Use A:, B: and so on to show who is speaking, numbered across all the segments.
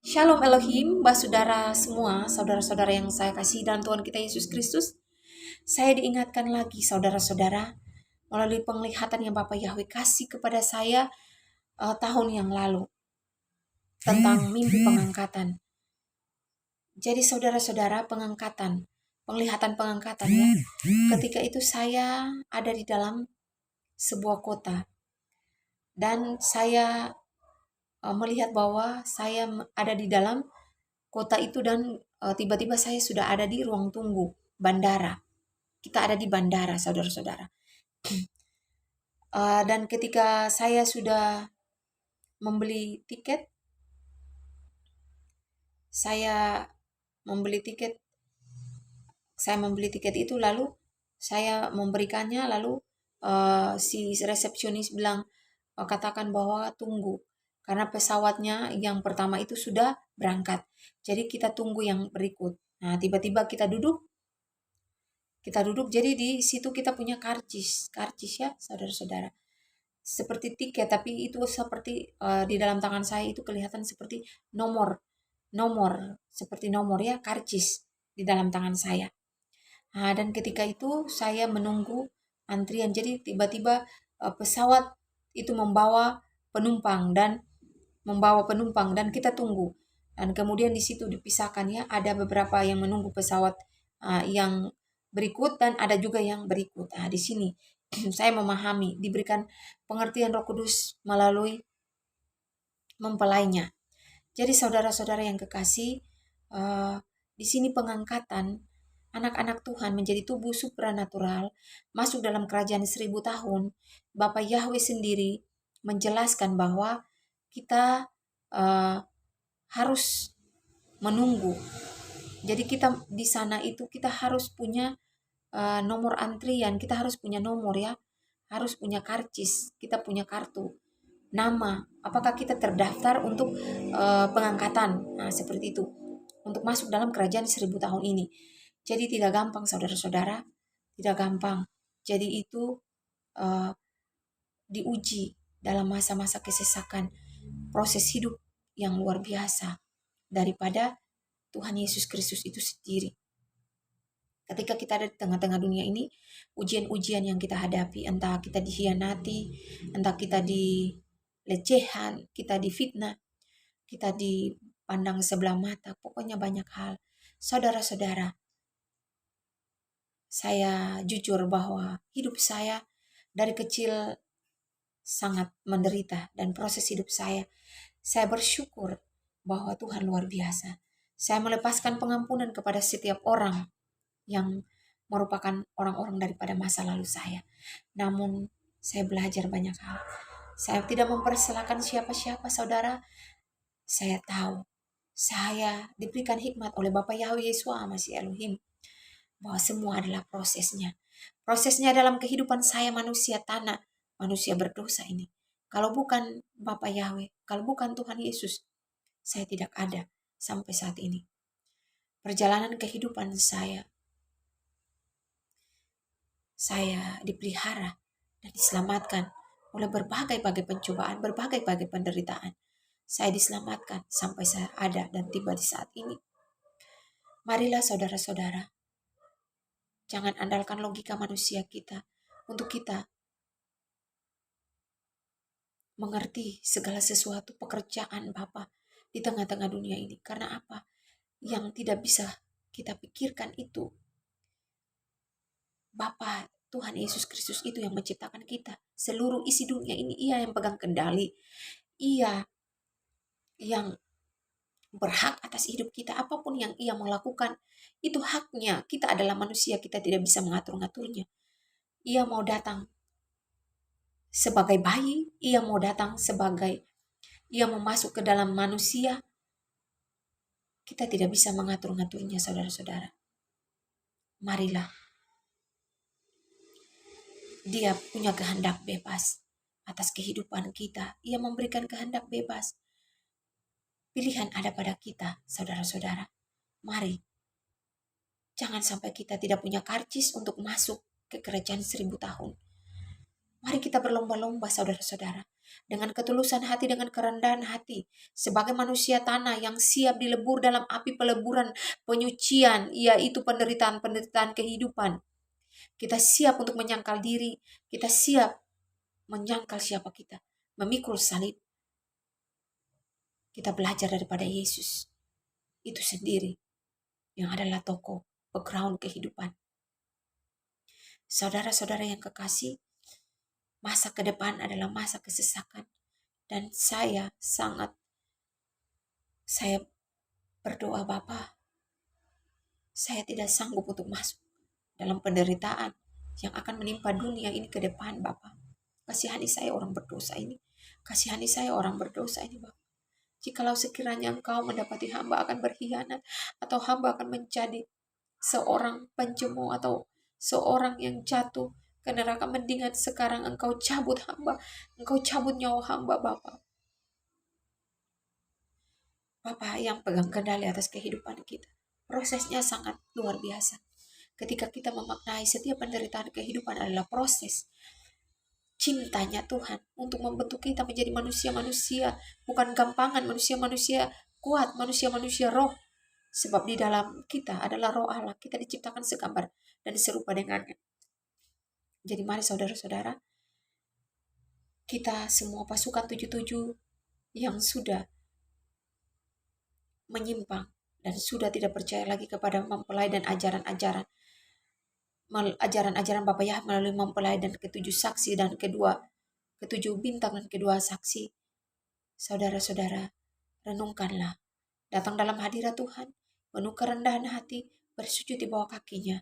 A: Shalom Elohim, saudara semua, saudara-saudara yang saya kasih dalam Tuhan kita Yesus Kristus. Saya diingatkan lagi saudara-saudara melalui penglihatan yang Bapak Yahweh kasih kepada saya tahun yang lalu tentang mimpi pengangkatan. Jadi saudara-saudara, penglihatan pengangkatan ya. Ketika itu saya ada di dalam sebuah kota dan saya melihat bahwa saya ada di dalam kota itu dan tiba-tiba saya sudah ada di ruang tunggu bandara. Kita ada di bandara, saudara-saudara. Dan ketika saya sudah membeli tiket, saya membeli tiket, itu lalu saya memberikannya, lalu si resepsionis bilang, katakan bahwa tunggu karena pesawatnya yang pertama itu sudah berangkat. Jadi kita tunggu yang berikut. Nah, tiba-tiba kita duduk, jadi di situ kita punya karcis ya, saudara-saudara. Seperti tiket, tapi itu seperti di dalam tangan saya itu kelihatan seperti nomor, seperti nomor ya, karcis di dalam tangan saya. Nah, dan ketika itu saya menunggu antrian. Jadi tiba-tiba pesawat itu membawa penumpang dan kita tunggu. Dan kemudian di situ dipisahkan ya, ada beberapa yang menunggu pesawat yang berikut dan ada juga yang berikut. Nah, di sini saya memahami, diberikan pengertian Roh Kudus melalui mempelainya. Jadi saudara-saudara yang kekasih, di sini pengangkatan anak-anak Tuhan menjadi tubuh supranatural, masuk dalam kerajaan 1000 tahun. Bapak Yahweh sendiri menjelaskan bahwa kita harus menunggu. Jadi kita di sana itu kita harus punya nomor antrian, kita harus punya nomor ya, harus punya karcis, kita punya kartu nama, apakah kita terdaftar untuk pengangkatan. Nah, seperti itu untuk masuk dalam kerajaan 1000 tahun ini. Jadi tidak gampang saudara-saudara, tidak gampang. Jadi itu diuji dalam masa-masa kesesakan, proses hidup yang luar biasa daripada Tuhan Yesus Kristus itu sendiri. Ketika kita ada di tengah-tengah dunia ini, ujian-ujian yang kita hadapi, entah kita dikhianati, entah kita dilecehkan, kita difitnah, kita dipandang sebelah mata, pokoknya banyak hal. Saudara-saudara, saya jujur bahwa hidup saya dari kecil sangat menderita, dan proses hidup saya bersyukur bahwa Tuhan luar biasa. Saya melepaskan pengampunan kepada setiap orang yang merupakan orang-orang daripada masa lalu saya. Namun saya belajar banyak hal. Saya tidak mempersalahkan siapa-siapa, saudara. Saya tahu saya diberikan hikmat oleh Bapa Yahweh Yesus Masih Elohim bahwa semua adalah prosesnya. Prosesnya dalam kehidupan saya manusia tanah, manusia berdosa ini. Kalau bukan Bapa Yahweh, kalau bukan Tuhan Yesus, saya tidak ada sampai saat ini. Perjalanan kehidupan saya dipelihara dan diselamatkan oleh berbagai-bagai pencobaan, berbagai-bagai penderitaan. Saya diselamatkan sampai saya ada dan tiba di saat ini. Marilah saudara-saudara, jangan andalkan logika manusia kita untuk kita mengerti segala sesuatu pekerjaan Bapa di tengah-tengah dunia ini. Karena apa? Yang tidak bisa kita pikirkan itu Bapa Tuhan Yesus Kristus itu yang menciptakan kita. Seluruh isi dunia ini Ia yang pegang kendali. Ia yang berhak atas hidup kita. Apapun yang Ia mau lakukan, itu haknya. Kita adalah manusia, kita tidak bisa mengatur-ngaturnya. Ia mau datang sebagai bayi, Ia mau datang Ia mau masuk ke dalam manusia. Kita tidak bisa mengatur-ngaturnya, saudara-saudara. Marilah. Dia punya kehendak bebas atas kehidupan kita. Ia memberikan kehendak bebas. Pilihan ada pada kita, saudara-saudara. Mari. Jangan sampai kita tidak punya karcis untuk masuk ke kerajaan 1000 tahun. Mari kita berlomba-lomba, saudara-saudara. dengan ketulusan hati, dengan kerendahan hati, sebagai manusia tanah yang siap dilebur dalam api peleburan penyucian, yaitu penderitaan-penderitaan kehidupan. Kita siap untuk menyangkal diri, kita siap menyangkal siapa kita, memikul salib. Kita belajar daripada Yesus itu sendiri yang adalah tokoh background kehidupan. Saudara-saudara yang kekasih, masa ke depan adalah masa kesesakan. Dan saya berdoa, Bapa, saya tidak sanggup untuk masuk dalam penderitaan yang akan menimpa dunia ini ke depan, Bapa. Kasihani saya orang berdosa ini. Kasihani saya orang berdosa ini, Bapa. Jikalau sekiranya Engkau mendapati hamba akan berkhianat, atau hamba akan menjadi seorang pencemu, atau seorang yang jatuh ke neraka, mendingan sekarang Engkau cabut hamba, Engkau cabut nyawa hamba, Bapa. Bapa yang pegang kendali atas kehidupan kita. Prosesnya sangat luar biasa. Ketika kita memaknai setiap penderitaan kehidupan adalah proses cintanya Tuhan untuk membentuk kita menjadi manusia-manusia, bukan gampangan, manusia-manusia kuat, manusia-manusia roh. Sebab di dalam kita adalah roh Allah, kita diciptakan segambar dan serupa dengannya. Jadi mari saudara-saudara, kita semua pasukan 77 yang sudah menyimpang dan sudah tidak percaya lagi kepada mempelai dan ajaran-ajaran Bapa Yahweh melalui mempelai dan ketujuh saksi dan ketujuh bintang dan kedua saksi. Saudara-saudara, renungkanlah, datang dalam hadirat Tuhan, penuh kerendahan hati, bersujud di bawah kakinya,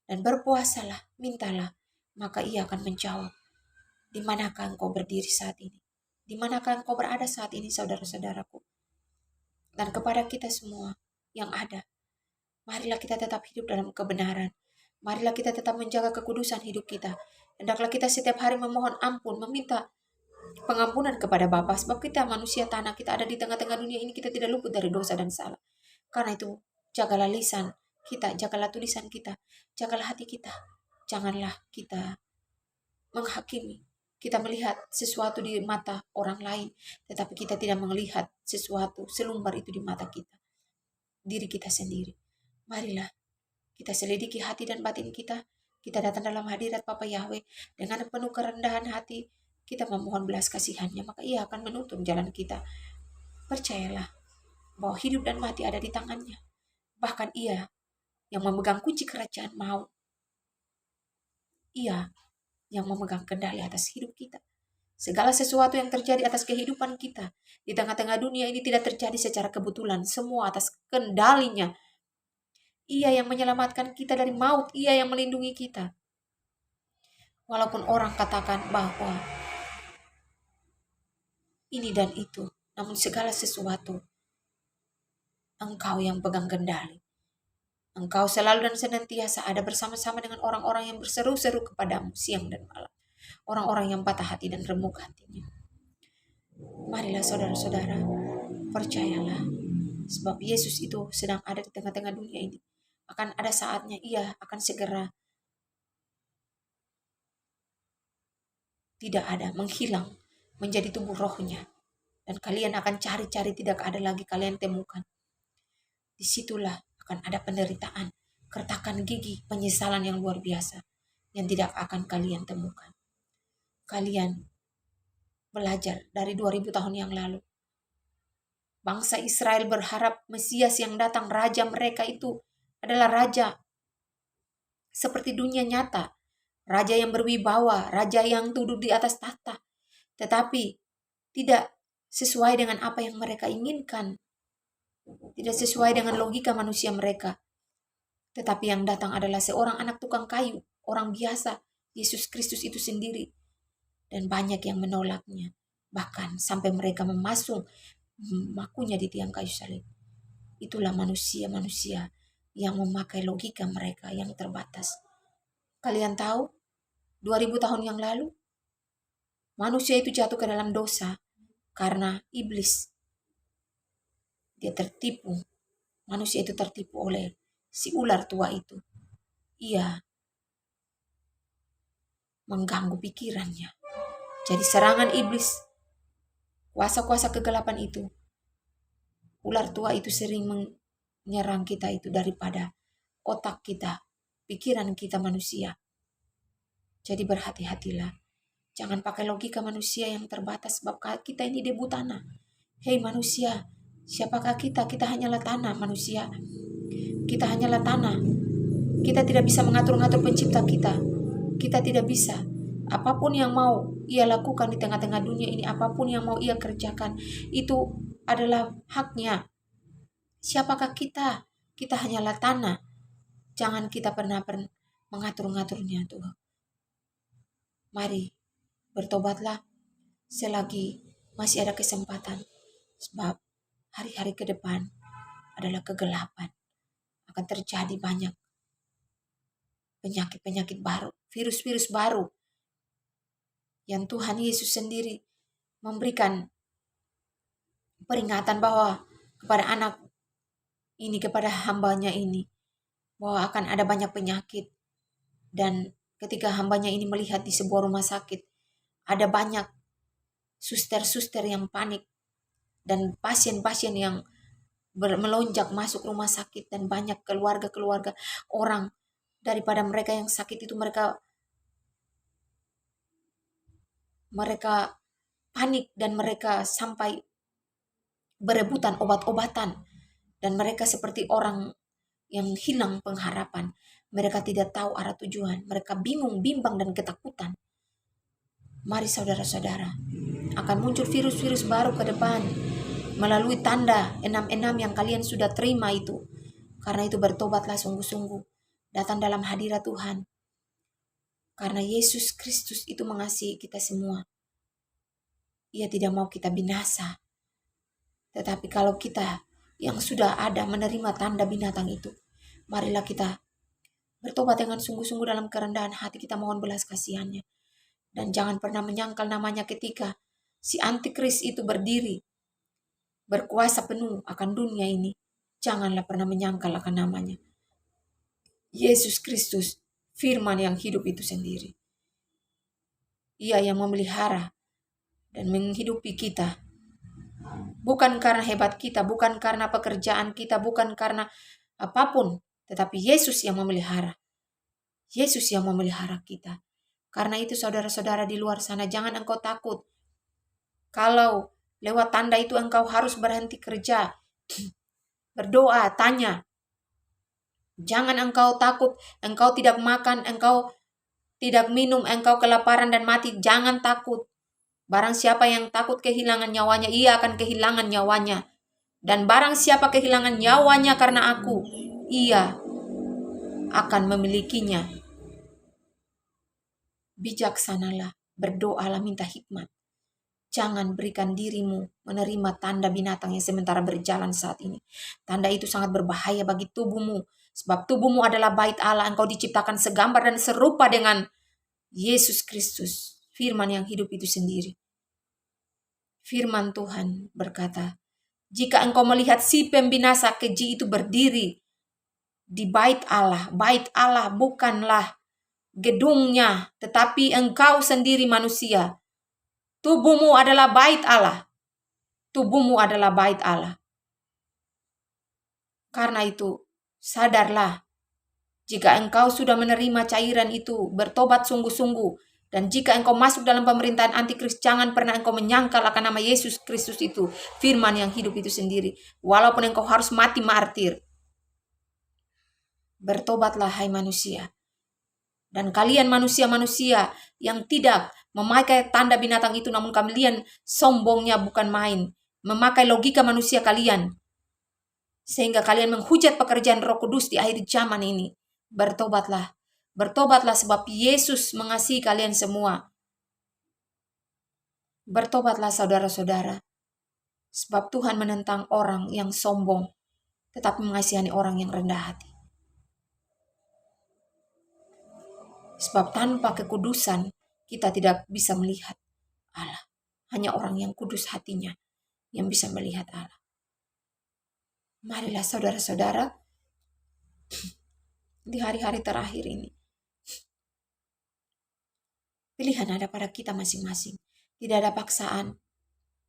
A: dan berpuasalah, mintalah, maka Ia akan menjawab. Di manakah engkau berdiri saat ini? Di manakah engkau berada saat ini, saudara-saudaraku? Dan kepada kita semua yang ada, marilah kita tetap hidup dalam kebenaran. Marilah kita tetap menjaga kekudusan hidup kita. Hendaklah kita setiap hari memohon ampun, meminta pengampunan kepada Bapa. Sebab kita manusia tanah, kita ada di tengah-tengah dunia ini, kita tidak luput dari dosa dan salah. Karena itu, jagalah lisan kita, jagalah tulisan kita, jagalah hati kita. Janganlah kita menghakimi. Kita melihat sesuatu di mata orang lain, tetapi kita tidak melihat sesuatu selumbar itu di mata kita, diri kita sendiri. Marilah kita selidiki hati dan batin kita. Kita datang dalam hadirat Bapa Yahweh dengan penuh kerendahan hati. Kita memohon belas kasihannya, maka Ia akan menuntun jalan kita. Percayalah bahwa hidup dan mati ada di tangannya. Bahkan Ia yang memegang kunci kerajaan maut. Ia yang memegang kendali atas hidup kita. Segala sesuatu yang terjadi atas kehidupan kita di tengah-tengah dunia ini tidak terjadi secara kebetulan. Semua atas kendalinya. Ia yang menyelamatkan kita dari maut. Ia yang melindungi kita. Walaupun orang katakan bahwa ini dan itu, namun segala sesuatu Engkau yang pegang kendali. Engkau selalu dan senantiasa ada bersama-sama dengan orang-orang yang berseru-seru kepadamu siang dan malam. Orang-orang yang patah hati dan remuk hatinya. Marilah saudara-saudara, percayalah. Sebab Yesus itu sedang ada di tengah-tengah dunia ini. Akan ada saatnya Ia akan segera tidak ada, menghilang, menjadi tubuh rohnya. Dan kalian akan cari-cari, tidak ada lagi kalian temukan. Disitulah akan ada penderitaan, kertakan gigi, penyesalan yang luar biasa yang tidak akan kalian temukan. Kalian belajar dari 2000 tahun yang lalu. Bangsa Israel berharap Mesias yang datang, raja mereka itu adalah raja seperti dunia nyata. Raja yang berwibawa, raja yang duduk di atas tahta. Tetapi tidak sesuai dengan apa yang mereka inginkan. Tidak sesuai dengan logika manusia mereka. Tetapi yang datang adalah seorang anak tukang kayu, orang biasa, Yesus Kristus itu sendiri. Dan banyak yang menolaknya. Bahkan sampai mereka memasung makunya di tiang kayu salib. Itulah manusia-manusia yang memakai logika mereka yang terbatas. Kalian tahu, 2000 tahun yang lalu, manusia itu jatuh ke dalam dosa karena iblis. Dia tertipu. Manusia itu tertipu oleh si ular tua itu. Ia mengganggu pikirannya. Jadi serangan iblis Kuasa-kuasa kegelapan itu, ular tua itu sering menyerang kita itu daripada otak kita, pikiran kita manusia. Jadi berhati-hatilah. Jangan pakai logika manusia yang terbatas sebab kita ini debu tanah. Hei manusia, siapakah kita? Kita hanyalah tanah manusia. Kita hanyalah tanah. Kita tidak bisa mengatur-ngatur pencipta kita. Kita tidak bisa. Apapun yang mau ia lakukan di tengah-tengah dunia ini, apapun yang mau ia kerjakan, itu adalah haknya. Siapakah kita? Kita hanyalah tanah. Jangan kita pernah mengatur-ngaturnya Tuhan. Mari bertobatlah selagi masih ada kesempatan. Sebab hari-hari ke depan adalah kegelapan. Akan terjadi banyak penyakit-penyakit baru, virus-virus baru. Yang Tuhan Yesus sendiri memberikan peringatan bahwa kepada anak ini, kepada hambanya ini, bahwa akan ada banyak penyakit. Dan ketika hambanya ini melihat di sebuah rumah sakit, ada banyak suster-suster yang panik dan pasien-pasien yang melonjak masuk rumah sakit, dan banyak keluarga-keluarga orang daripada mereka yang sakit itu mereka panik dan mereka sampai berebutan obat-obatan, dan mereka seperti orang yang hilang pengharapan. Mereka tidak tahu arah tujuan, mereka bingung, bimbang dan ketakutan. Mari saudara-saudara, akan muncul virus-virus baru ke depan melalui tanda 66 yang kalian sudah terima itu. Karena itu bertobatlah sungguh-sungguh, datang dalam hadirat Tuhan. Karena Yesus Kristus itu mengasihi kita semua. Ia tidak mau kita binasa. Tetapi kalau kita yang sudah ada menerima tanda binatang itu, marilah kita bertobat dengan sungguh-sungguh dalam kerendahan hati, kita mohon belas kasihannya. Dan jangan pernah menyangkal namanya ketika si antikris itu berdiri, berkuasa penuh akan dunia ini. Janganlah pernah menyangkal akan namanya. Yesus Kristus, firman yang hidup itu sendiri. Ia yang memelihara dan menghidupi kita. Bukan karena hebat kita, bukan karena pekerjaan kita, bukan karena apapun. Tetapi Yesus yang memelihara. Yesus yang memelihara kita. Karena itu saudara-saudara di luar sana, jangan engkau takut. Kalau lewat tanda itu engkau harus berhenti kerja. Berdoa, tanya. Jangan engkau takut, engkau tidak makan, engkau tidak minum, engkau kelaparan dan mati. Jangan takut. Barang siapa yang takut kehilangan nyawanya, ia akan kehilangan nyawanya. Dan barang siapa kehilangan nyawanya karena aku, ia akan memilikinya. Bijaksanalah, berdoalah, minta hikmat. Jangan berikan dirimu menerima tanda binatang yang sementara berjalan saat ini. Tanda itu sangat berbahaya bagi tubuhmu. Sebab tubuhmu adalah bait Allah. Engkau diciptakan segambar dan serupa dengan Yesus Kristus. Firman yang hidup itu sendiri. Firman Tuhan berkata, jika engkau melihat si pembinasa keji itu berdiri di bait Allah bukanlah gedungnya, tetapi engkau sendiri manusia. Tubuhmu adalah bait Allah. Tubuhmu adalah bait Allah. Karena itu, sadarlah, jika engkau sudah menerima cairan itu, bertobat sungguh-sungguh, dan jika engkau masuk dalam pemerintahan antikris, jangan pernah engkau menyangkal akan nama Yesus Kristus itu, firman yang hidup itu sendiri. Walaupun engkau harus mati martir. Bertobatlah hai manusia. Dan kalian manusia-manusia yang tidak memakai tanda binatang itu, namun kalian sombongnya bukan main. Memakai logika manusia kalian. Sehingga kalian menghujat pekerjaan Roh Kudus di akhir zaman ini. Bertobatlah. Bertobatlah sebab Yesus mengasihi kalian semua. Bertobatlah saudara-saudara. Sebab Tuhan menentang orang yang sombong, tetapi mengasihani orang yang rendah hati. Sebab tanpa kekudusan, kita tidak bisa melihat Allah. Hanya orang yang kudus hatinya yang bisa melihat Allah. Marilah saudara-saudara, di hari-hari terakhir ini, pilihan ada pada kita masing-masing. Tidak ada paksaan,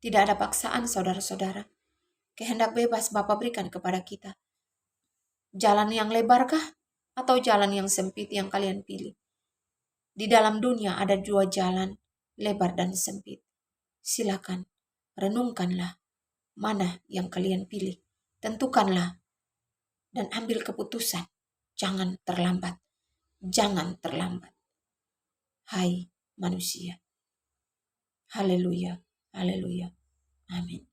A: Tidak ada paksaan, saudara-saudara. Kehendak bebas Bapa berikan kepada kita. Jalan yang lebarkah atau jalan yang sempit yang kalian pilih? Di dalam dunia ada dua jalan, lebar dan sempit. Silakan, renungkanlah mana yang kalian pilih. Tentukanlah dan ambil keputusan. Jangan terlambat. Jangan terlambat. Hai manusia. Haleluya. Haleluya. Amin.